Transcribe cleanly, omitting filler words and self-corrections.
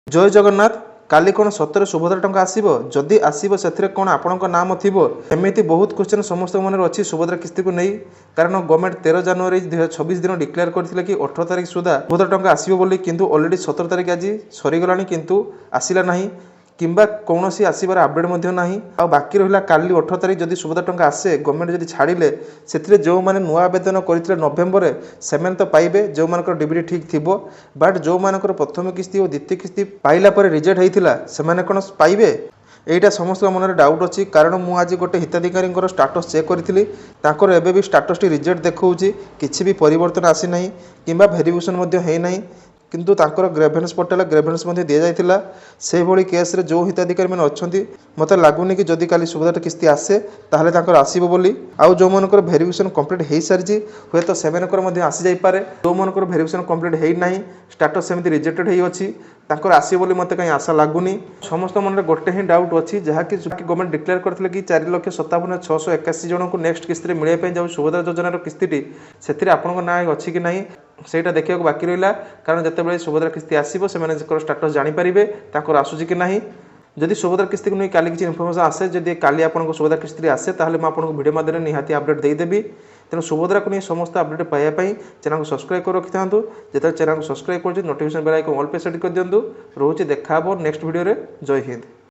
जय जगन्नाथ। काली कौन सतरे सुभद्रा टंका आसीबो जदि आसीबो सेथिरे कौन आपणक नाम थिबो एमिति बहुत क्वेश्चन समस्त मन अच्छी सुभद्रा किस्ती को नहीं कारण गवर्नमेंट 13 जनवरी 2026 दिन डिक्लेयर करथिले कि 18 तारिख सुधा सुभद्रा टंका आसीबो बोली किंतु ऑलरेडी 17 तारिख आज सरीगलानी किंतु आसिला नहीं किंबा कौन सी आसबार अपडेट आ बाकी रहा काली 18 तारिख जदि सुभद्रा टंका आसे गवर्नमेंट जदि छाड़िले से जो मैंने नुआ आवेदन करते नवेम्बर से तो पाइबे जो मान डीबीटी ठीक थी बट जो मान प्रथम किस्ती और द्वितीय किस्ती पाइला पर रिजेक्ट होता से कौन पाइबे यहीटा समस्त मन डाउट अच्छी कारण मुझे गोटे हिताधिकारी स्टाटस चेक करी एवं भी स्टाटस रिजेक्ट देखा किसी भी परिवर्तन आसी ना कि भेरिफिकेशन होना किंतु तांकर ग्रेभेन्स पोर्टाल ग्रेभेन्स दि जाता से भाई केस रे जो हिताधिकारी मैंने अच्छा मत लगुनि कि जदि काली सुभद्रा किस्ती आसे ताहले तांकर आसीबो बोली आउ जो मानकर भेरिफिकेशन कंप्लीट हो सारी हे तो से आसी जापे जो मानकर भेरिफिकेशन कंप्लीट होना स्टाटस सेमती रिजेक्टेड होती तांकर आसीबो बोली मत कहीं आशा लगुनि समस्त मन गोटे ही डाउट अच्छी जहाँकि गवर्नमेंट डिक्लेयर करते कि 4,57,681 जन को नेक्स्ट किस्ती मिलने जाऊ सुभद्रा योजनार किस्ती से आपंक ना अच्छी कि नहीं सेटा देखा बाकी रहा कारण जिते सुभद्रा किस्ती आसो से स्टाटस जानीपारे आसूची कि ना जदि सुभद्रा किस्ती को नहीं काली किसी इनफर्मेशन आसे जदि काली आपको सुभद्रा किस्ती आसे ताहले आपको वीडियो माध्यम निहाती अपडेट देदेवी तेणु सुभद्रा को नहीं समस्त अपडेट पाइबापी चैनल को सब्सक्राइब कर रखि था जो चैनल को सब्सक्राइब कर नोटिफिकेशन बेल आइकन ऑल पे सेट कर दिंतु रोचे देखा नेक्स्ट वीडियो जय हिंद।